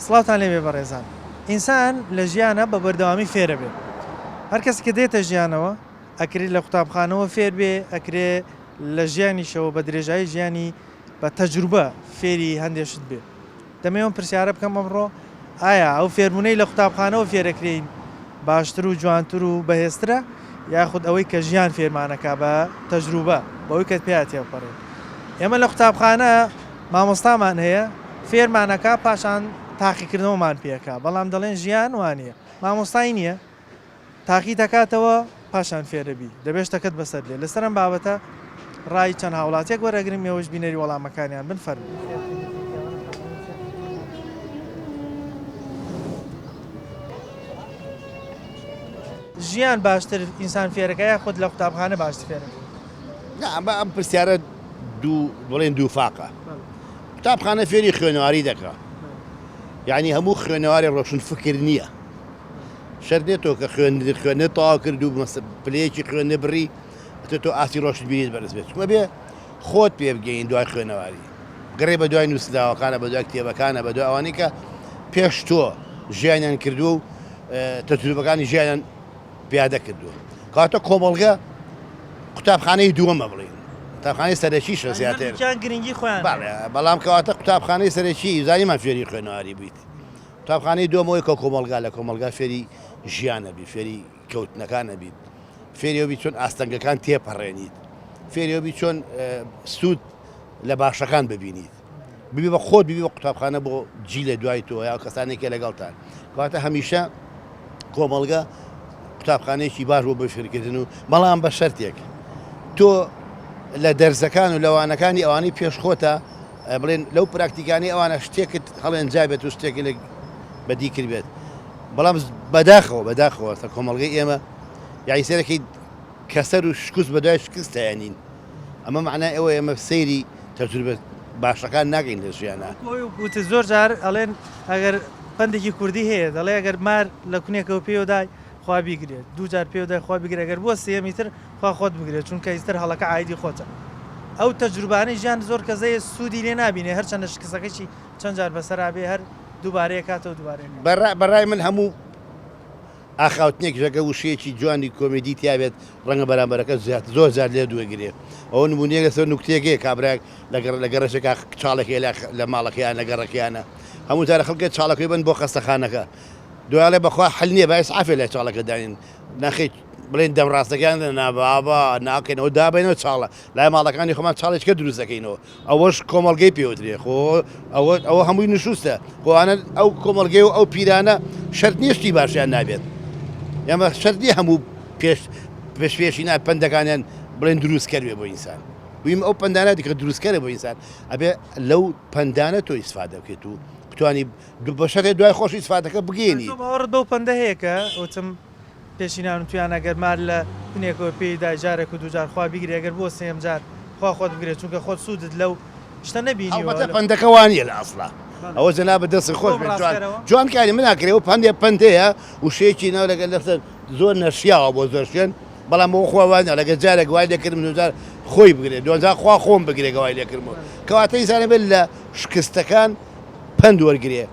سڵاوتان لێبێ بەڕێزان. ئینسان لە ژیانە بە بەردەوامی فێرە بێ. هەر کەس کە دێتە ژیانەوە ئەکرێت لە قوتابخانەوە فێر بێ، ئەکرێ لە ژیانیشەوە بە درێژایی ژیانی بە تەجروبە فێری هەندێشت بێ. دەمەوێت پرسیارە بکەم ئەمڕۆ ئایا ئەو فێربوونەی لە قوتابخانەوە فێرەکرین باشتر و جوانتر و بەهێزترە یاخود ئەوەی کە ژیان فێرمانەکە بە تەجروبە بەوەی کە پێات تێپەڕێت. ئێمە لە قوتابخانە مامۆستامان هەیە فێرمانەکە پاشان تاقیکردنەوەمان پێکا، بەڵام دەڵێن ژیان وانە مامۆستای نییە تاقی دەکاتەوە پاشان فێرەبی دەبێت شتەکەت بەسەر لێ. لەسەر ئەم بابەتە ڕای چەند هاوڵاتێک وەرەگرم ێوەش بینەری وەڵامەکانیان بن فەرموو. ژیان باشتر ئینسان فێرەکە یاخود لە قوتابخانە باشتر فێرە؟ ئەم پرسیارە بڵێن دوو فاقە. قوتابخانە فێری خوێنەواری دەکات، یعنی هەموو خوێنەواری ڕۆشن فکر نییە. شەرت نێتەوە کە خوێنە تەواو کرد و پلەیەکی خوێنە بڕی تۆ ئاسی ڕۆشن بینیت بەرز بێت. چونکە بێ خۆت پێ بگەین دوای خوێنەواری، گەڕێ بە دوای نووسراوەکانە، بە دوای کتێبەکانە، بە دوای ئەوانەی کە پێش تۆ ژیانیان کردووە و تەجروبەکانی ژیانیان پیادە کردووە. کاتە کۆمەڵگە قوتابخانەی دووەمە بڵێن، قوتابخانەی سەرەکیشە زیاتر گرنگی خۆیان، بەڵام کەواتە قوتابخانەی سەرەکی زانیمان فێری خوێنەواری بیت. قوتابخانەی دووەمەوەی کە کۆمەڵگا لە کۆمەڵگا فێری ژیانە بیت، فێری کەوتنەکانە بیت، فێریەوەبی چۆن ئاستەنگەکان تێپەڕێنیت، فێریەوەبی چۆن سوود لە باشەکان ببینیت، ببی بە خۆت ببی بە قوتابخانە بۆ جی لە دوای تۆ یا کەسانێکە لەگەڵتان. کەواتە هەمیشە کۆمەڵگە قوتابخانەیەکی باش بۆ بەشکردن و بەڵام بە شەرتێک تۆ لە دەرزەکان و لەوانەکانی ئەوانەی پێشخۆتە بڵێن لەو پراکتیکانی ئەوانە شتێکت هەڵێن جابێت و شتێک لە بەدی کرد بێت، بەڵام بەداخەوە تا کۆمەڵگەی ئێمە یعنی سێرەکەی کەسەر و شکست بەدوای شکست هەیەنین. ئەمە معنای ئەوە ئێمە سەیری تەجروبە باشەکان ناگەین لە ژیانە. وتە زۆر جار ئەڵێن ئەگەر پندێکی کوردی هەیە دەڵێ ئەگەر مار لە کونێکەوە پێودای خوا بیگرێت، دوو جار پێودای خوا بگرێت، ئەگەر بووە سێمیتر خوا خۆت بگرێت، چونکە هیچتر هەڵەکە عایدی خۆتە. ئەو تەجروبانەی ژیان زۆر کەسەیە سوودی لێ نابینێ، هەرچەندە شکستەکەی چەند جار بەسەرابێ هەر دووبارەیە کاتەوە دووبارەیە. بەڕای من هەموو ئاخاوتنێک ژەگە وشەیەکی جوانی کۆمێدی تیابێت ڕەنگە بەرامبەرەکە زۆر جار لێ دووەگرێ. ئەوە نمونەیە لەسەر نوکتێکەیە کابراک لە گەڕەشێکا چاڵێکی لە ماڵەکەیان لە گەڕەکەیانە هەموو جارە خەڵکێک چاڵەکەی بن بۆ خەستەخانەکە، دوایڵێ بەخوا حل نییە باعث عافێ لە چاڵەکە دانین ناخێت بڵێن دەم ڕاستەکان نابابا ناکەینەوە دابێنەوە چاڵە لای ماڵەکانی خۆمان چاڵێککە دروست دەکەینەوە. ئەوەش کۆمەڵگەی پێوترێ خۆ ئەوە هەمووی نشوستە خۆوانە ئەو کۆمەڵگەی و ئەو پیرانە شەرت نیشتی باشیان نابێت. ئێمە شەردی هەموو پێشپێشی نا پندەکانیان بڵێن دروست کردوێ بۆ ئینسان. ویم ئەو پندانە دیکە دروستکەرە بۆ ئینسان ئەبێ لەو پندانە تۆ ئیسفادە بکەیت و بتوانی بەشەرێ دوای خۆش ئیسفادەکە بگەێنی. دۆ پندە هەیە کە وتم پێشینان تویان ئەگەر مار لە کونێکەوە پێیدا جارێک و دووجار خوا بیگرێ، ئەگەر بۆ سێم جار خوا خۆت بگرێت، چونکە خۆت سوودت لەو شتە نەبینیوە. پندەکە وانە لە ئەسڵا ئەوە جەنابە دەستی خۆش جوانکاری من ناکرێەوە پندەیە وشەیەکی ناو لەگەل لەسەر زۆر نەشیاوە بۆ زۆر شوێن، بەڵام بۆ خۆوانە لەگە جارێک وای لێکردم دوجار خۆی بگرێت، دوجار خوا خۆم بگرێت گەوای لێکردمەوە. کەواتە ئینسانە بێت لە شکستەکان پند وەرگێ،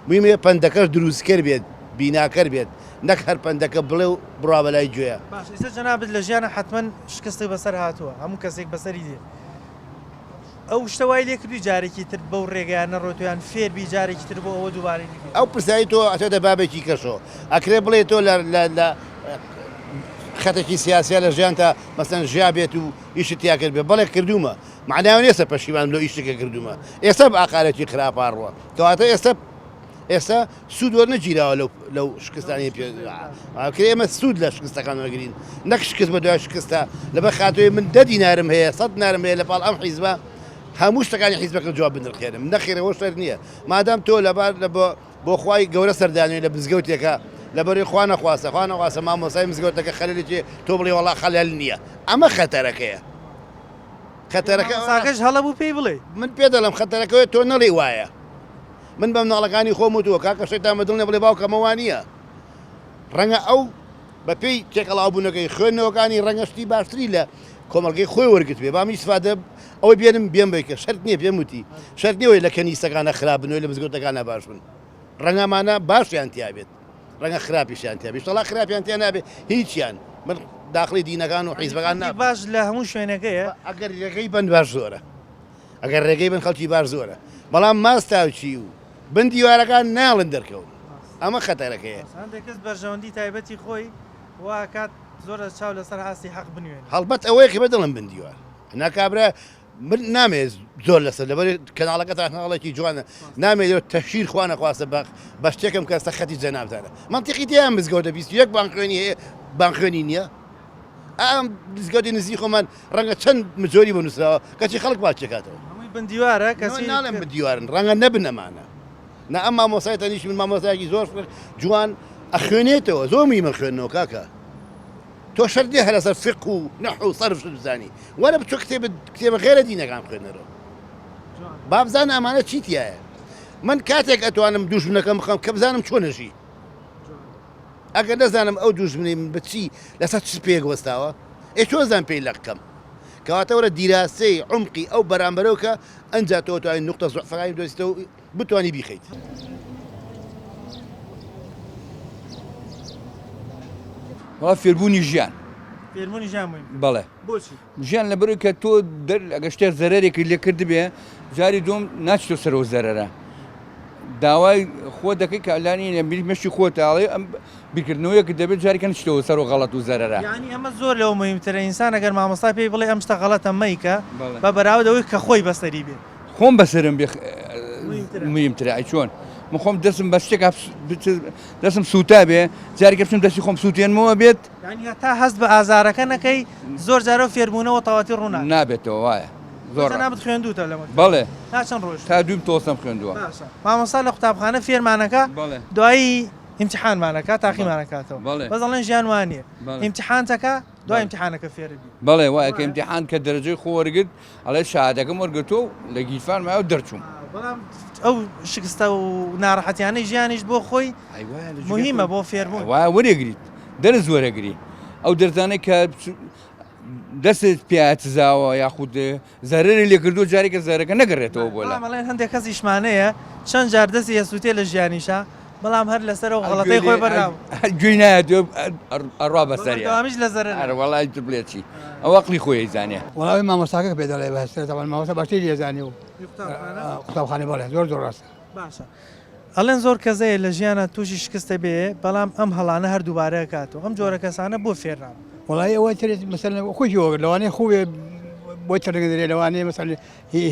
مویمێ پندەکەش دروستکرد بێت، بیناکەر بێت، نەک هەر پندەکە بڵێ و بڕا بەلای گوێە. ئێستا جەنابەت لە ژیانە حتمەن شکستی بەسەر هاتووە، هەموو کەسێک بەسەری دێ. ئەو شتە وای لێ کردوی جارێکی تر بەو ڕێگەیانە ڕۆتویان فێربی جارێکی تر بۆ ئەوە دووبارەی ئەو پرسیاری تۆ ئەچێتە بابێکی کەشەوە ئەکرێ بڵێ تۆ لە خەتێکی سیاسیە لە ژیان تا مەسەن ژیا بێت و ئیشت تیا کرد بێ بەڵێ کردومە معناوە نیێستا پەشیمان لەو ئیشتێکە کردومە، ئێستا بە ئاقارەتی خراپڕوە کەواتە ئێستا سوود وەرنەگیراوە لەو شکستانی پێکرێ ئێمە سوود لە شکستەکان وەرگین نەک شکست بە دوای شکستە لەبەر خاتۆی من 10 دینارم هەیە 100 دینارم هەیە لە پاڵ ئەم حیزبە هەموو شتەکانی حیزبەکە جواب بنرخێنم نەخێرەوە شەر نییە مادام تۆ لەبار بۆ خوای گەورە سەردانوێ لە بزگەوتێکە لەبەری خوا نەخواستە مامۆسای مزگەوتەکە خەلێکی تۆ بڵێ وەڵا خەلەل نییە، ئەمە خەتەرەکەیە. خەتەرەکەش هەڵە بوو پێی بڵێ من پێ دەڵم خەتەرەکەوێت تۆ نەڵێ وایە. من بە مناڵەکانی خۆم وتووە کاکە شەیتان بەدڵ نەبڵێ باوکەمەوە نییە، ڕەنگە ئەو بەپێی تێکەڵاوبوونەکەی خوێندنەوەکانی ڕەنگەشتی باشتری لە کۆمەڵگەی خۆی وەرگرت بێ بامی سفادە ئەوەی بێنم بێم بێکە شەرت نییە پێم وتی شەرت نیەوەی لە کەنیسەکانە خراپ بنەوەی لە مزگەوتەکانە باش بن ڕەنگەمانە باشیان تیا بێت ڕەنگە خراپیشیان تیا بێت تەڵا خراپیان تیا نابێت هیچیان من داخلی دینەکان و حیزبەکان نابێت باش لە هەموو شوێنەکەیە ئەگەر ڕێگەی بن باش زۆرە ئەگەر ڕێگەی بن خەڵکی باش زۆرە بەڵام ماستاوچی و بن دیوارەکان ناڵن دەرکەون ئەمە خەتەرەکەیە هەندێک کەس بەرژەوەندی تایبەتی خۆی وا کات زۆر چاو لەسەر ئاستی حەق بنوێن هەڵبەت ئەوەیە کە بە دڵم بن دیوار ناکابرا من نامێت زۆر لەسەر لەبەر کەناڵەکە تاخناڵێکی جوانە نامێت تەشیر خوانە خواستە بە شتێکم کەستە خەتی جەنابدارە منتیقی تیان مزگەوتە 21 بانخوێنی هەیە بانخوێنی نییە ئەم مزگەوتی نزیک خۆمان ڕەنگە چەند مجۆری بۆ نووسراوە کەچی خەڵک باچێکاتەوە هەمووی بن دیوارە کەسی ناڵێم بە دیوارن ڕەنگە نەبنەمانە نە ئەم مامۆسای تەنیش من مامۆسایەکی زۆر جوان ئەخوێنێتەوە زۆر میمە خوێندنەوە کاکە تۆ شەردی هەر لەسەر فقه و نەحو و سەرف بزانی وەرە بچۆ کتێبە غێرە دینەکان بخوێنەرەوە با بزانە ئەمانە چی تایە من کاتێک ئەتوانم دوژمنەکەم بخەم کە بزانم چۆنەژی ئەگەر نەزانم ئەو دوژمنی من بچی لەسەر چ پێک وەستاوە چۆ زان پێی لەقکەم کەواتەوەرە دیراسی عمقی ئەو بەرامبەرەوە کە ئەنجا تۆ توانین نقطە زوعفەکانی دۆستەوە بتوانی بیخەیت فێربوونی ژیان فێربوونی ژیان مهم بەڵێ بۆچی ژیان لەبەرەوەی کە تۆ ئەگەر شتێک زەرێکی لێ کرد بێ جاری دوم ناچێتۆ سەرەوە زەرەرە داوای خۆ دەکەی کە ئەلانی مەشی خۆتاڵێ ئەم بیرکردنەوەیەکە دەبێت جارێکە نچێتەوە سەرەوە غەڵەت و زەرەرە یعنی ئەمە زۆر لەوە مهمترە ئینسان ئەگەر مامۆستا پێی بڵێ ئەم شتە غەڵەتە مەیکە بە بەراوردەوەی کە خۆی بەسەری بێ خۆم بەسرم بێ مهمترە ئەی چۆن من خۆم دەستم بە شتێک دەستم سوتا بێ جارێکە بچم دەستی خۆم سووتێنمەوە بێت ینی تا هەست بە ئازارەکە نەکەی زۆر جارە فێربوونەوە تەواتی ڕوونان نابێتەوە وایە زۆر نابێت خوێندوتە لەمە بەڵێ تا چەند ڕۆژ تا دویم تۆسم خوێندووە مامۆستا لە قوتابخانە فێرمانەکە دوایی ئیمتیحانمانەکە تاقیمانەکاتەوە بەزەڵێن ژیان وانە ئیمتیحانتەکە دوای ئیمتیحانەکە فێربی بەڵێ وایە کە ئیمتیحان کە دەرەجەی خۆ وەرگرت ئەڵێ شادەکەم وەرگرتۆ لە گیرفان مایە و دەرچووم بەڵام ئەو شکستە و ناڕەحەتیانەی ژیانیش بۆ خۆی مهمە بۆ فێربوون وایە وەرەگریت دەرز وەرەگری ئەو دەرزانەی کە دەست پیاتزاوە یاخود زەرری لێ کردو جارێکە زەرەکە نەگەڕێتەوە بۆ لە مەڵێن هەندێک کەس ئیشمانەیە چەند جار دەستی هەسووتێ لە ژیانیشە بەڵام هەر لەسەرەوە غەڵەتەی خۆی بەراو گوێی نایە ئەڕوا بەسەری ئەمیش لە زەرەر وەڵای بڵێتی ئەو عەقلی خۆی زانێ وڵاوی مامۆستاکە پێ دەڵێ بەهێستێت ئەوان مامۆستا باشتری لێزانی و قوتابخانەی بەڵێ زۆر ڕاستە باشە ئەڵێن زۆر کەسەیە لە ژیانە تووشی شکستە بێ بەڵام ئەم هەڵانە هەر دووبارە کاتەوە ئەم جۆرە کەسانە بۆ فێران وڵی ئەوە ترێت مەسەر خۆشی وەگەر لەوانەیە خوێ بۆی تەرگە دەرێ لەوانەیە مەسەر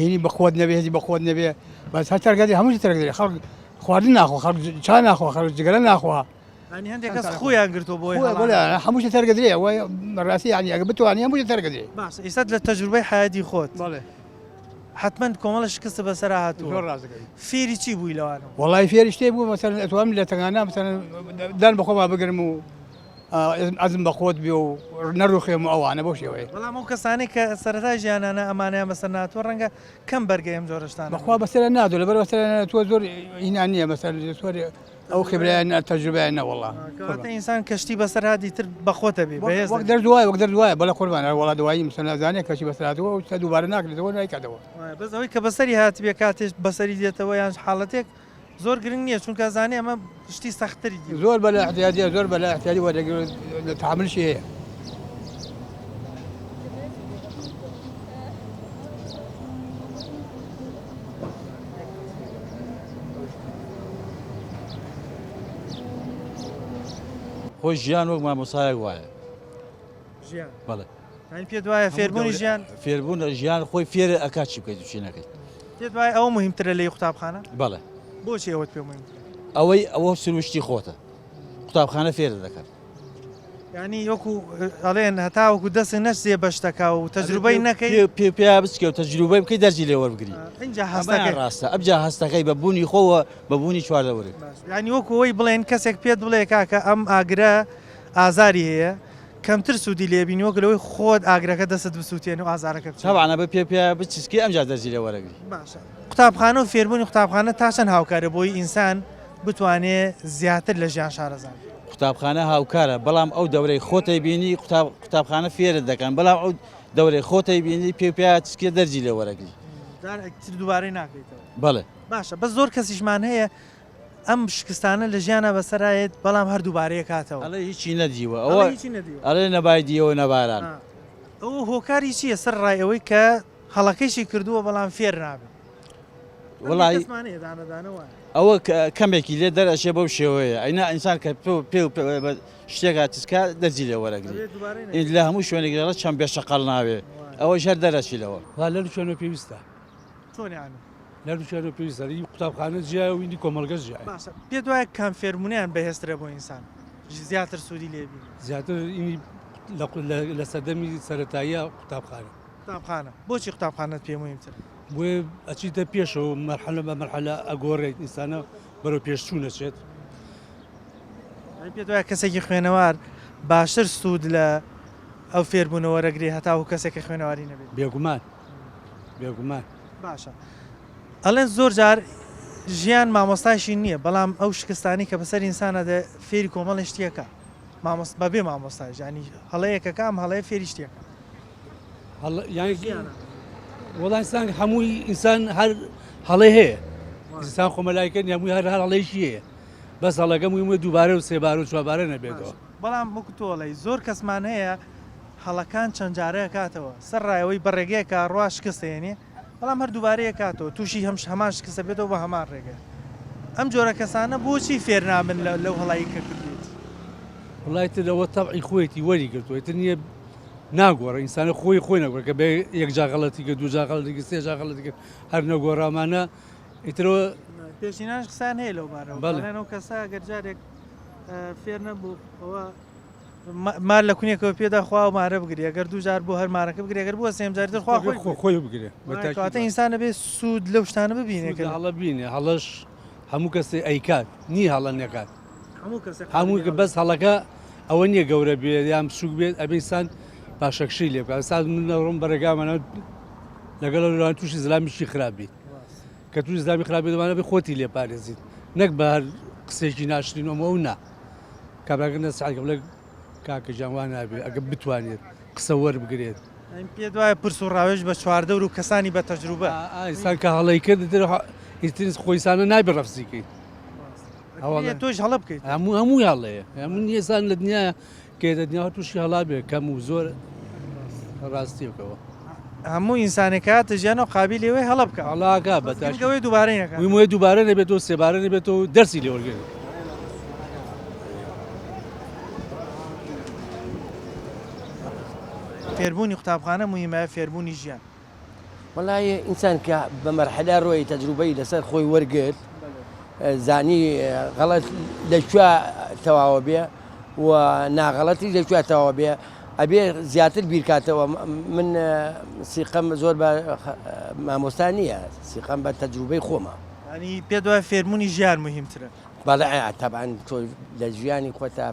هینی بەخۆت نەبێ هێزی بەخۆت نەبێ بەس هەر تەرگەدی هەمووی تەرگە دەرێ خەڵک خواردن ناخۆ خەڵک چا ناخۆ خەڵک جگەرە ناخوا ینی هەندێک کەس خۆیان گرتووە بۆی هەمووی تەرگە دەرێ ئەوە ڕاستی ینی ئەگە بتوانانی هەمووی تەرگە دەرێ باش ئێستا لە تەجروبەی حیاتی خۆت بەڵێ حتمما کۆمەڵە شکستە بەسەر هاتووە زۆر ڕاستەکەی فێری چی بووی لەوانە وڵی فێری شتێ بوو مەسەر ئەتوانم لە تەنگانە مەسەر دان بەخۆما بگرم و ئەزم بە خۆت بێ و نەڕوخێم و ئەوانە بۆ شێوەیە بەڵام ئەو کەسانی کە سەرەتا ژیانانە ئەمانەیە بەسەر ناتوە ڕەنگە کەم بەرگەی ئەم جۆرەشتان بەخوا بەسەر نادۆ لەبەر بەسەر تۆ زۆر هینان نییە مەسەر زۆر ئەو خبرایان تەجروبیان نەوەڵا ئینسان کەشتی بەسەر هاتی تر بەخۆتە بێ وەک دەردوایە وەک دەردوایە بەڵە قوربان وڵا دوایی مەسەر نازانێت کەشی بەسەراتەوە و دووبارە ناکرێتەوە نایکاتەوە بەس ئەوەی کە بەسەری هات بێ کاتێش بەسەری دێتەوە یان حاڵەتێک زۆر گرنگ نییە چونکە زانێ ئەمە شتی سەختری دی زۆر بەلا احتیاجیە زۆر بەلا احتیاجی وەرەگرێت لە تحملشی هەیە خۆی ژیان وەک مامۆسایەک وایە ژیان بەڵێ پێ دوایە فێربوونی ژیان فێربوون ژیان خۆی فێرە ئەکات چی بکەیت چی نەکەیت پێ دوای ئەوە مهمترە لە قوتابخانە بەڵێ بۆچی ئەوەت پێ مهمترە ئەوە سروشتی خۆتە قوتابخانە فێرە دەکات ینی وەکو ئەڵێن هەتاوەکو دەست نەچێ بەشتەکە و تەجروبەی نەکەی پێ بچکە و تەجروبەی بکەی دەرجی لێ وەربگری اینجا هەستەکەی ڕاستە ئەبجا هەستەکەی بە بوونی خۆوە بە بوونی چواردەوەرێک ینی وەکو ئەوی بڵێن کەسێک پێت بڵێ کاکە ئەم ئاگرە ئازاری هەیە کەمتر سوودی لێبینی وەک لەوەی خۆت ئاگرەکە دەست بسووتێن و ئازارەکە چاوانە بە پێ بچسکی ئەمجا دەرجی لێ وەرەگری باشە قوتابخانە و فێربوونی قوتابخانە تا چەند هاوکارە بۆی ئینسان بتوانێت زیاتر لە ژیان شارەزان قوتابخانە هاوکارە بەڵام ئەو دەورەی خۆتەی بینی قوتابخانە فێرە دەکەن بەڵام ئەو دەورەی خۆتەی بینی پێ چسکێ دەرجی لێ وەرەگری دووبارەی ناکەیتەوە بەڵێ باشە بە زۆر کەسیشمان هەیە ئەم شکستانە لە ژیانە بەسەرایەت بەڵام هەردووبارەیە کاتەوە ئەڵێ هیچی نەدیوە ئەوە ئەوە هیچی نەدیوە. ئەڵێ نەبایدیەوە نەباران ئەو هۆکاری چییە سەر ڕایەوەی کە هەڵەکەیشی کردووە بەڵام فێر نابێت وڵی دانەدانەوە ئەوە کەمێکی لێ دەرەچێ بەو شێوەیە ئەینا ئینسان کە پێ شتێکا تیسکا دەرجی لێ وەرەگری لە هەموو شوێنێکگەڵە چەند بێشەقەڵ ناوێ ئەوە ژەر دەرەچی لەوە لە دوچێنە پێویستە چۆنیانە لە دوچێنە پێویستە قوتابخانە جیا و وینی کۆمەلگە ژیای باشە پێ دوایە کام فێرمونیان بەهێسترە بۆ ئینسان زیاتر سوودی لێبی زیاتر اینی لە سەردەمی سەرەتاییە قوتابخانە بۆچی قوتابخانەت پێ مهمتر بۆ ئەچیتە پێشەوە مەرحەلە بە مەرحەلە ئەگۆڕێت ئینسانە بەرەو پێشچوو نەچێت پێ دوایە کەسێکی خوێنەوار باشتر سوود لە ئەو فێربوونەوە وەرەگری هەتا و کەسێکی خوێنەواری نەبێت بێگومان باشە ئەڵێن زۆر جار ژیان مامۆستاشی نییە بەڵام ئەو شکستانی کە بەسەر ئینسانەدە فێری کۆمەڵی شتێکە بەبێ مامۆستای ژانی هەڵەیەکەکە ئەم هەڵەیە فێری شتێکە وەڵانسان هەمووی ئینسان هەر هەڵێ هەیە ئینسان خۆمەلایکەن هەمووی هەر هەڵەیەشی هەیە بەس هەڵەکەم ویمە دووبارە و سێبارە و چواربارە نەبێتەوە بەڵام وەکو تۆڵی زۆر کەسمان هەیە هەڵەکان چەند جارەیە کاتەوە سەر ڕایەوەی بەڕێگەیەکە ڕوا شکستێنێ بەڵام هەر دووبارەیە کاتەوە تووشی هەمان شکستە بێتەوە بە هەمان ڕێگە ئەم جۆرە کەسانە بۆچی فێر نابن لەو هەڵایی کە کردێت وڵایتە لەوە تەبعی خۆیەتی وەری گرتووەتە نییە ناگۆڕە ئینسانە خۆی نەگۆڕ کە بێ یەک جاغەڵەتی کە دوو جاغەڵەتی سێ جاغەڵەتی هەر نەگۆڕامانە ئیترەوە پێشیناش قسان هەیە لەو بارەوە کەسا گەرجارێک فێر نەبوو ئەوە مار لە کونیەکەوە پێدا خوا و مارە بگری ئەگەر دوو جار بۆ هەر مارەکە بگرێ ئەگەر بووە سێم جارتر خۆی بگرێ کاتە ئینسانە بێ سوود لەو شتانە ببینێ هەڵە بینێ هەڵەش هەموو کەسێ ئەیکات نی هەڵە نەکات هەموو بەس هەڵەکە ئەوە نییە گەورە بێت یان سوک بێت ئەبیسان پاشەکشی لێ بکات سا من ڕۆم بەرەگامانە لەگەڵ لەوان تووشی زلامیشی خراپبی کە توی زلامی خراپی دەوانە بێ خۆتی لێ پارێزیت نەک بە هەر قسێکی ناشرینەوە و نا کابراگەنە سعی بڵێ کاکە جوان نابێت ئەگە بتوانێت قسە وەربگرێت پێ دوایە پرس و ڕاوێژ بە چواردە و کەسانی بە تەجروبە ئینسان کە هەڵی کرد خۆیسانە نابێ ڕەفسیکەیت تۆش هەڵە بکەیت هەموو هەڵەیە هەموو ئێسان لە دنیا کێ دنیا تووشی هەڵا بێ کەم و زۆر ڕاستیەکەوە هەموو ئینسانێکات ژیانە قابل لێوەی هەڵە بکە هەڵاکە بەتاشەوەی دووبارەی نەکە ویمۆی دووبارە نەبێتەوە سێبارە نەبێتەوە دەرسی لێوەرگێت فێربوونی قوتابخانە مهمە فێربوونی ژیان وڵای ئینسان کە بە مەرحەلا ڕۆی تەجروبەی لەسەر خۆی وەرگرت زانی غەڵەت لەکوێ تەواوە بێ و ناغەڵەتی لەکوێ تەواوە بێ ئەبێ زیاتر بیرکاتەوە من سیقەم زۆر بە مامۆستا نییە سیقەم بە تەجروبەی خۆمە ینی پێ دوای فێربوونی ژیان مهمترە بەڵێ تەبعاً تۆ لە ژیانی خۆتا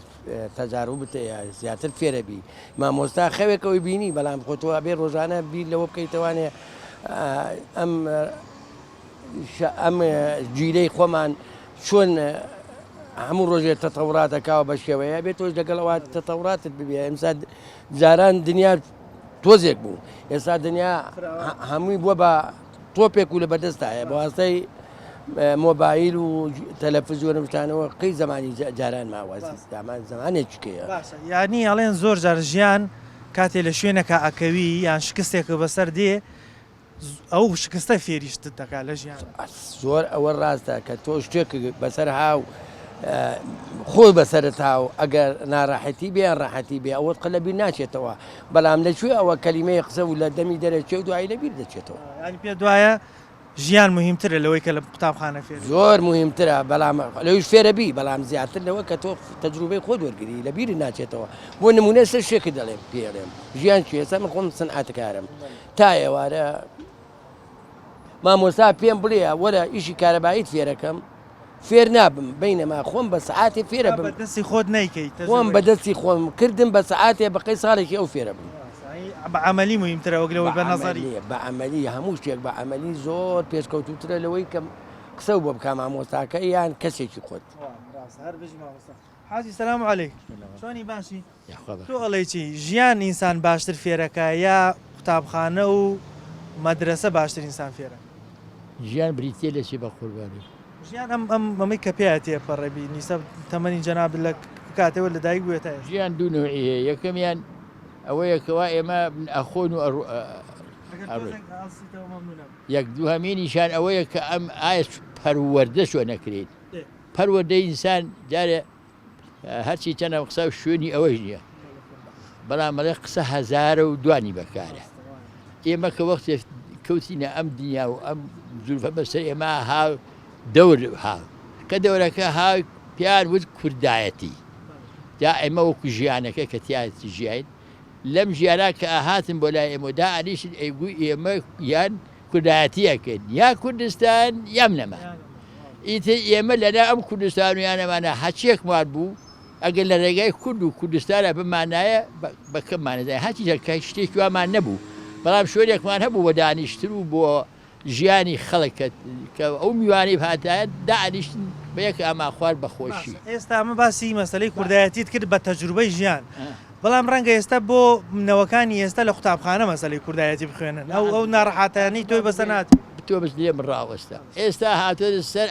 تەجارب بتەیە زیاتر فێرەبی مامۆستا خەوێکەوەی بینی بەڵام خۆتەوە بێ ڕۆژانە بیر لەوە بکەیتەوانێ ئەم گیرەی خۆمان چۆن هەموو ڕۆژێت تەتەوراتەکەوە بە شێوەیە بێت تۆش لەگەڵەوە تەتەوراتت ببێ ئەمسا جاران دنیا تۆزێک بوو ئێستا دنیا هەمووی بووە بە تۆپێک و لە بەدەستایە بە واستەی مۆبایل و تەلەڤیزیۆن شتانەوە قەی زمانی جاران ماوەزی زمانێکیکەیە یانی ئەڵێن زۆر جار ژیان کاتێ لە شوێنەکە ئەکەوی یان شکستێکە بەسەر دێ ئەو شکستە فێریشت دەکات لە ژیان زۆر ئەوە ڕاستە کە تۆ شتێک بەسەر هاو خۆی بەسرت هاو ئەگەر ناڕاحەتی بێ ڕاحەتی بێ ئەوە قەلەبی ناچێتەوە بەڵام لەکوێ ئەوە کەلیمەیە قسە و لە دەمی دەرەچێ و دوایی لەبیر دەچێتەوە ینی پێ دوایە ژیان مهمترە لەوەی کە لە قوتابخانە فێر زۆر مهمترە بەڵام لەویش فێرەبی بەڵام زیاتر لەوە کە تۆ تەجروبەی خۆت وەرگری لە بیری ناچێتەوە بۆ نمونە سەر شێکی دەڵێم پێڵێم ژیان چی ئێستا من خۆم سنعاتکارم تا ئێوارە مامۆستا پێم بڵێ وەرە ئیشی کارەباییت فێرەکەم فێر نابم بینەما خۆم بە سعاتێ فێرە بم بەدەستی خۆت نەیکەیت خۆم بەدەستی خۆم کردم بە سعاتێ بەقەی ساڵێکی ئەو فێرە بم بە عملی مهمترە وەک لەوەی بە نەزەری بە عملی هەموو شتێک بە عملی زۆر پێشکەوتوترە لەوەی کەم قسە بۆ بکە مامۆستاکە یان کەسێکی خۆت حاجی سەلام عەلەیک چۆنی باشی تۆ ئەڵێی چی ژیان ئینسان باشتر فێرەکە یا قوتابخانە و مەدرسە باشتر ئینسان فێرە ژیان بریتێ لە چی بە قوربانی ژیان ئەمەی کە پێات تێپەڕێبی نیسە تەمەنی جەناب لە کاتەوە لە دایک بوێتە ژیان دوو نوعی هەیە یەکەمیان ئەوەیە کەوا ئێمە ئەخۆن و یەک دووهەمینیشان ئەوەیە کە ئەم ئایا پەروەردە چۆن نەکرێت پەروەردەی ئینسان جارێ هەرچی چەندە قسە شوێنی ئەوەی نییە بەڵام مەڵێ قسە هەزارە و دوانی بەکارە ئێمە کە وەختێ کەوتینە ئەم دنیا و ئەم زولفە بەسەر ئێمە هاو دەور هاو کە دەورەکە هاو پیان وت کوردایەتی دا ئێمە وەکو ژیانەکە کە تیاتی ژیان لەم ژیانە کە ئاهاتن بۆ لای ئێمە دا ئەریشن ئەیگوی ئێمە یان کوردایەتیەکەن یا کوردستان یام نەما ئیتر ئێمە لەنا ئەم کوردستان و یانەمانە هەچیەکمان بوو ئەگەر لە ڕێگای کورد و کوردستانە بمانایە بەکەممانەدای هەچی جەکە شتێکی وامان نەبوو بەڵام شوێنێکمان هەبوو بە دانیشتر و بۆ ژیانی خەڵکت کە ئەو میوانی هاتایە دانیشتن بە یەک ئاما خوارد بەخۆشی ئێستا ئەمە باسی مەسلەی کوردایەتیت کرد بە تەجروبەی ژیان بەڵام ڕەنگە ئێستا بۆ منەوەکانی ئێستا لە قوتابخانە مەسلەی کوردایەتی بخوێنن ئەو ناڕەحاتانی تۆی بەسەر ناتی تۆ بەس لێ من ڕاوەستا ئێستا هاتۆ سەر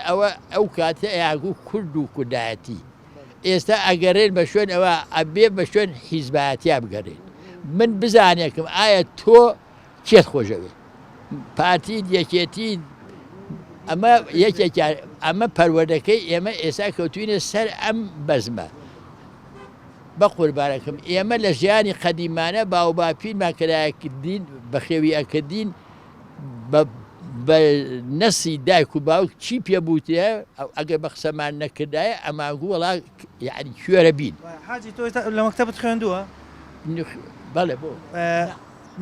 ئەو کاتە ئاگوو کورد و کوردایەتی ئێستا ئەگەڕێن بە شوێن ئەوە ئەبێ بە شوێن حیزبایەتیا بگەڕێن من بزانێکم ئایا تۆ کێت خۆشەوێت پارتی یەکێتی ئەمە یەکێکە ئەمە پەروەردەکەی ئێمە ئێستا کەوتوینە سەر ئەم بەزمە بە قوربانەکەم ئێمە لە ژیانی قەدیمانە باو باپیرمان کەلایەکردین بە خێوی ئەکردین بە نەسی دایک و باوک چی پێبووتە ئەگەر بە قسەمان نەکردایە ئەماگو وڵا یعنی کوێرە بین حاجی تۆ لە مەکتەبت خوێندووە بەڵێ بۆ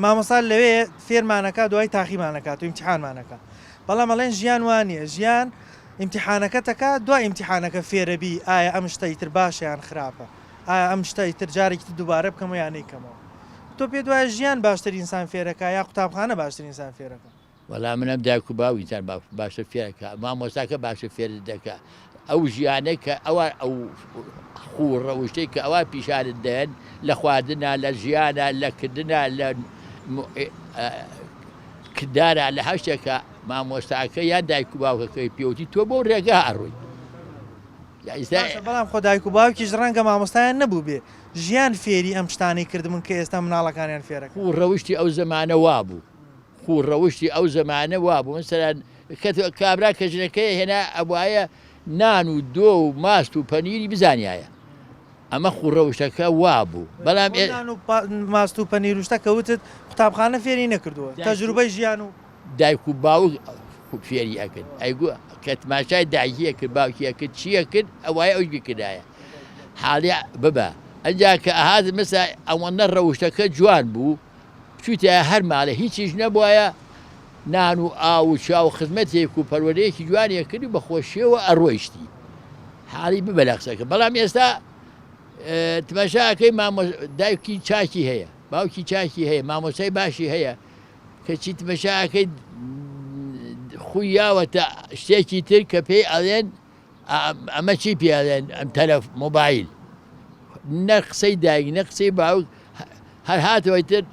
مامۆستا لەوێ فێرمانەکە دوای تاقیمانەکات و ئیمتحانمانەکە بەڵام ئەڵێن ژیان وانە ژیان ئیمتحانەکەتەکە دوای ئیمتحانەکە فێرەبی ئایا ئەم شتەیتر باشیان خراپە ئایا ئەم شتەیتر جارێکی دووبارە بکەم یانەی کەمەوە تۆ پێ دوای ژیان باشتر ئینسان فێرەکە یا قوتابخانە باشتر ئینسان فێرەکە وەڵام منەم دایک و باویتان باشە فێرەکە مامۆستاکە باشە فێر دەکە ئەو ژیانە کە ئەوە ئەو خوڕەوشتەی کە ئەوە پیشانت دێن لە خواردنە لە ژیانە لە کردنە لە کردارە لە هەشتێکە مامۆستاکە یان دایک و باوکەکەی پێوتی تۆ بۆ ڕێگا ئەڕۆی بەڵام خۆ دایک و باوکیش ڕەنگە مامۆستایان نەبوو بێ ژیان فێری ئەم شتانەی کردمون کە ئێستا مناڵەکانیان فێرەکە خوڕەوشتی ئەو زەمانە وابوو خوڕەوشتی ئەو زەمانە وابوو مثلەن کابرا کەژنەکەی هێنا ئەوایە نان و دۆ و ماست و پەنیری بزانایە ئەمە خوڕەوشتەکە وابوو بەڵام ماست و پەنیروشتە کەوتت قوتابخانە فێری نەکردووە تەجروبەی ژیان و دایک و باوک فێری ئەکرد ئەیگو کە تماشای دایکیە کرد باوکیە کرد چییە کرد ئەوایە ئەوش بکردایە حاڵی ببە ئەجا کە ئاهات مەسا ئەوەندە ڕەوشتەکە جوان بوو چوتە هەر ماڵە هیچیش نەبووایە نان و ئاو و چاو خزمەتێک و پەروەردەیەکی جوانیە کردی بە خۆشیەوە ئەڕۆیشتی حاڵی ببە لە قسەکە بەڵام ئێستا تماشاکەی دایکی چاکی هەیە باوکی چاکی هەیە مامۆسای باشی هەیە کەچی تماشاکەی خویاوەتە شتێکی تر کە پێی ئەڵێن ئەمە چی پێڵێن ئەم تەلەف مۆبایل نە قسەی دایک نە قسەی باوک هەر هاتەوەی تر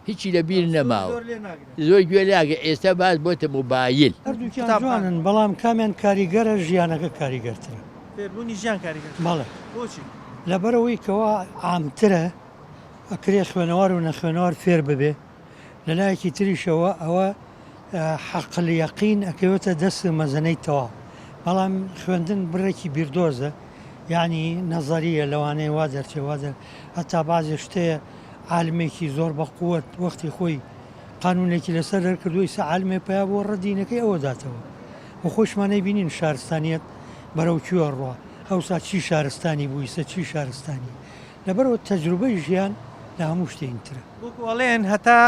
هیچی لە بیر نەماوە زۆر گوێ لاگە ئێستا باز بۆتە مۆبایل هەردووکیان جوانن بەڵام کامیان کاریگەرە ژیانەکە کاریگەرترە فێربوونی ژیان کاریگەر بەڵێ بۆچی لەبەرەوەی کەوا عامترە ئەکرێ خوێنەوار و نەخوێنەوار فێر ببێ لە لایەکی تریشەوە ئەوە حەقل یەقین ئەکەوێتە دەست مەزەنەی تەواو بەڵام خوێندن بڕێکی بیردۆزە یعنی نەزەریە لەوانەیە وا دەرچێ وا دەر هەتا بازێ شتەیە عالمێکی زۆر بە قووەت وەختی خۆی قانونێکی لەسەر دەرکردووی سە عالمێ پیا بۆ ڕەدینەکەی ئەوە داتەوە و خۆشمانەی بینین شارستانیت بەرەو کوێ ڕوا ئەوسا چی شارستانی بووی سە چی شارستانی لەبەرەوە تەجروبەی ژیان لە هەموو شتێنترە وەڵێن هەتا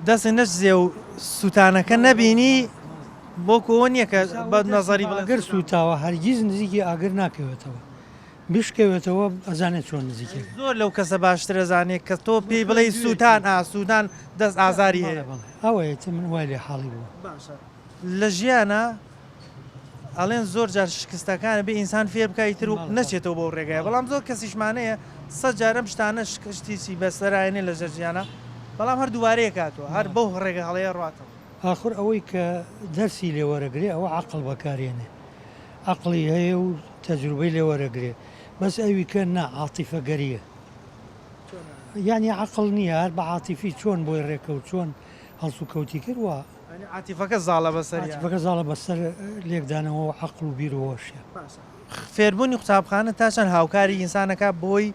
دەست نەزێ و سووتانەکە نەبینی بۆکەوە نییە کە بە نەزاری ئەگەر سوتاوە هەرگیز نزیکی ئاگر ناکەوێتەوە بشکەوێتەوە ئەزانێت چۆن نزیکە زۆر لەو کەسە باشترە زانێت کە تۆ پێی بڵێ سووتان سوودان دەست ئازاری هەیە ئەوەیە من وای لێ حاڵی بوو لە ژیانە ئەڵێن زۆر جار شکستەکانە بێ ئینسان فێر بکایتر و نەچێتەوە بۆ ڕێگایە بەڵام زۆر کەسیشمانەیە سە جارەم شتانە شکشتیسی بەسەرایێنێ لە ژەرجیانە بەڵام هەر دووارەیە کاتەوە هەر بەو ڕێگە هەڵەیە ڕاتەوە آخر ئەوەی کە دەرسی لێوەرەگرێ ئەوە عقل بەکارێنێ عقلی هەیە و تەجروبەی لێ وەرەگرێ بەس ئەوی کە نا عاتیفە گەریە یعنی عقل نییە هەر بە عاتیفی چۆن بۆی ڕێکەوت چۆن هەڵسو کەوتی کردوە عاتیفەکە زاڵە بەسەری عاتیفەکە زاڵە بەسەر لێکدانەوە عقل و بیر و هۆشیە فێربوونی قوتابخانە تا چەند هاوکاری ئینسانەکە بۆی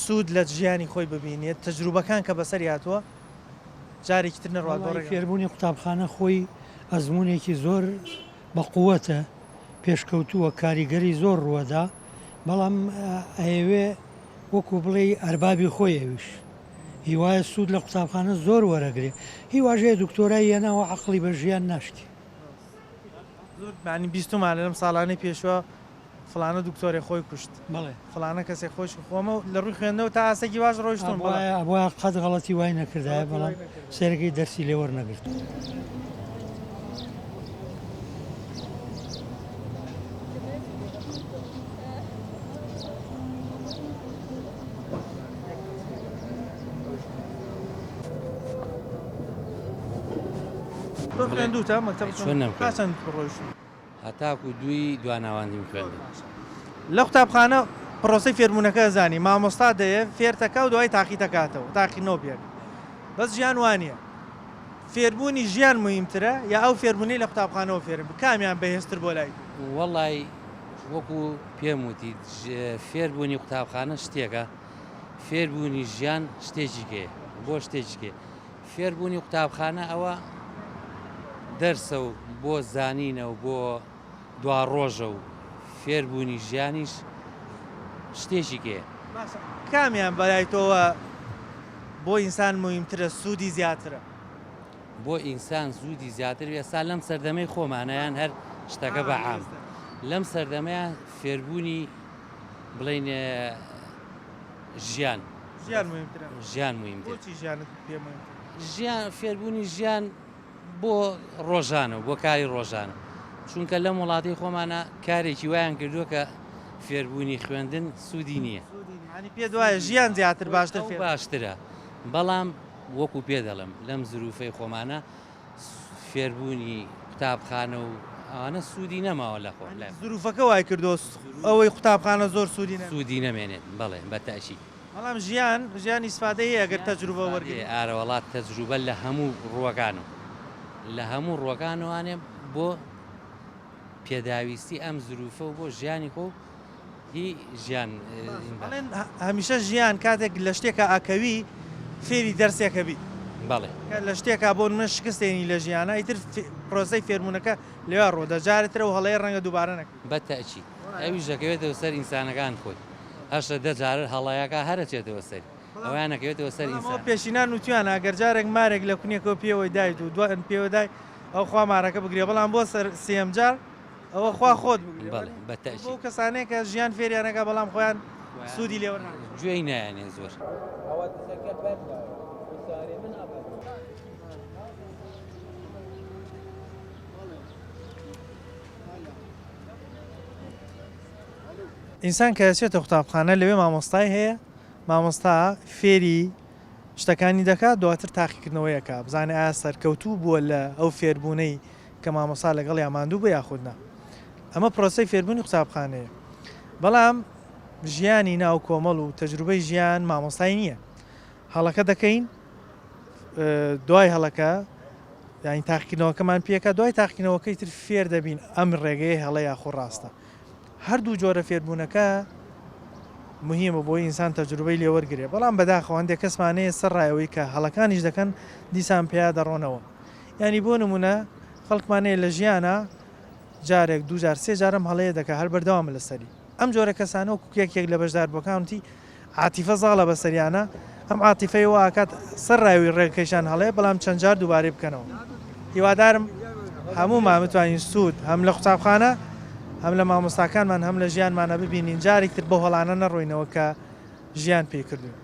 سوود لە ژیانی خۆی ببینێت تەجروبەکان کە بەسەری هاتووە جارێکی تر نەڕوات فێربوونی قوتابخانە خۆی ئەزمونێکی زۆر بە قووەتە پێشکەوتووە کاریگەری زۆر ڕوەدا بەڵام ئەوێ وەکو بڵێ ئەربابی خۆی ئەویش هیوایە سوود لە قوتابخانە زۆر وەرەگرێ هیواژەیە دکتۆرای هێناوە عقلی بە ژیان ناشتی زۆربانی بیستمان لەم ساڵانەی پێشوە فلانە دکتۆری خۆی کوشت بڵێ فلانە کەسێ خۆش خۆمە لە ڕووی خوێندنەوە تا ئاسێکی باش ڕۆیشتون بۆە قەت غەڵەتی وای نەکردایە بەڵام سێرەکەی دەرسی لێ وەرنەگرت. خوێندوتە مەکتەب چەند ڕۆیشتون هەتاکو دوی دواناواندیم خوێندم لە قوتابخانە پرۆسی فێربوونەکە زانی مامۆستا دەیە فێرتەکە و دوای تاقی دەکاتەوە تاقینەوە بێت بەس ژیان وانە فێربوونی ژیان مهمترە یا ئەو فێربوونی لە قوتابخانەوە فێرم کامیان بەهێزتر بۆ لای وەڵی وەکو پێم وتی فێربوونی قوتابخانە شتێکە فێربوونی ژیان شتێکیکێ بۆ شتێکیکێ فێربوونی قوتابخانە ئەوە دەرسە و بۆ زانینە و بۆ دوا ڕۆژە و فێربوونی ژیانیش شتێکیکێ کامیان بەلایتەوە بۆ ئینسان مهمترە سوودی زیاترە بۆ ئینسان زوودی زیاتر ئێستا لەم سەردەمەی خۆمانەیان هەر شتەکە بەعام لەم سەردەمەیە فێربوونی بڵین ژیان ژیان مهمتر ژیان فێربوونی ژیان بۆ ڕۆژانە و بۆ کاری ڕۆژانە چونکە لەم وڵاتی خۆمانە کارێکی وایان کردووە کە فێربوونی خوێندن سوودی نییە پێ دوایە ژیان زیاتر باشتر باشترە بەڵام وەکو پێ دەڵم لەم زروفەی خۆمانە فێربوونی قوتابخانە و ئەوانە سوودی نەماوە لە خۆ زروفەکە وای کردو ئەوەی قوتابخانە زۆر سوودی نەمێنێت بەڵێ بەتاشی بەڵام ژیان ئیسفادەیە ئەگەر تەجروبە وەرگێ ئارە وڵات تەجروبە لە هەموو ڕووەکانە لە هەموو ڕووەکانوانێ بۆ پێداویستی ئەم زروفە و بۆ ژیانی خۆ هی ژیان هەمیشە ژیان کاتێک لە شتێکە ئاکەوی فێری دەرسێکە بی بەڵێ لە شتێکا بۆ منە شکستێنی لە ژیانە ئیتر پرۆسەی فێربوونەکە لێوە ڕۆدەجارێتەوە و هەڵەیە ڕەنگە دووبارە نەکە بەتەچی ئەویش دەکەوێتەوە سەر ئینسانەکان خۆی هەشتە دەجارە هەڵەیەکە هەرەچێتەوە سەر ئەویان نەکەوێتەوە سەر ئینسان پێشینان وتیان ئەگەر جارێک مارێک لە کونیەکەەوە پێوەی دایت و دوان پێوە دای ئەو خوا مارەکە بگرێ بەڵام بۆ سەر سێم جار ئەوە خوا خۆت بەتەچی بۆ کەسانەیە کە ژیان فێریانەکە بەڵام خۆیان سوودی لێوە گوێی نایانێ زۆر ئینسان کە دەچێتە قوتابخانە لەوێ مامۆستای هەیە مامۆستا فێری شتەکانی دەکات دواتر تاقیکردنەوەیەکە بزانێ ئایا سەرکەوتوو بووە لە ئەو فێربوونەی کە مامۆستا لەگەڵ یاماندوو بە یاخودنا ئەمە پرۆسەی فێربوونی قوتابخانەیە بەڵام ژیانی ناو کۆمەڵ و تەجروبەی ژیان مامۆستای نییە هەڵەکە دەکەین دوای هەڵەکە یانی تاقیکردنەوەکەمان پێکە دوای تاقیکردنەوەکەی تر فێر دەبین ئەم ڕێگەی هەڵە یاخۆ ڕاستە هەردوو جۆرە فێربوونەکە مهمە بۆی ئینسان تەجروبەی لێوەرگێ بەڵام بەداخەوە هەندێک کەسمانەیە سەرڕایەوەی کە هەڵەکانیش دەکەن دیسان پێیا دەڕۆنەوە ینی بۆ نمونە خەڵکمانەیە لە ژیانە جارێک دوو جار سێ جارم هەڵەیە دەکە هەر بەردەوامە لەسەری ئەم جۆرە کەسانەوە کوکێکێک لە بەشدار بۆکانتی عاتیفە زاڵە بەسەریانە ئەم عاتیفەی واکات سەرڕاوی ڕێگەکەیشان هەڵەیە بەڵام چەند جار دووبارەی بکەنەوە هیوادارم هەموو مامتوانین سوود هەم لە قوتابخانە هەم لە مامۆستاکانمان هەم لە ژیانمانە ببینین جارێکتر بۆ هەڵانە نەڕۆینەوە کە ژیان پێی کردوین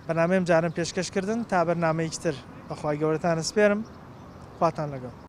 بەنامەیەم جارم پێشکەشکردن تا بەرنامەیەکتر بەخوای گەورەتان سپێرم خواتان لەگەڵ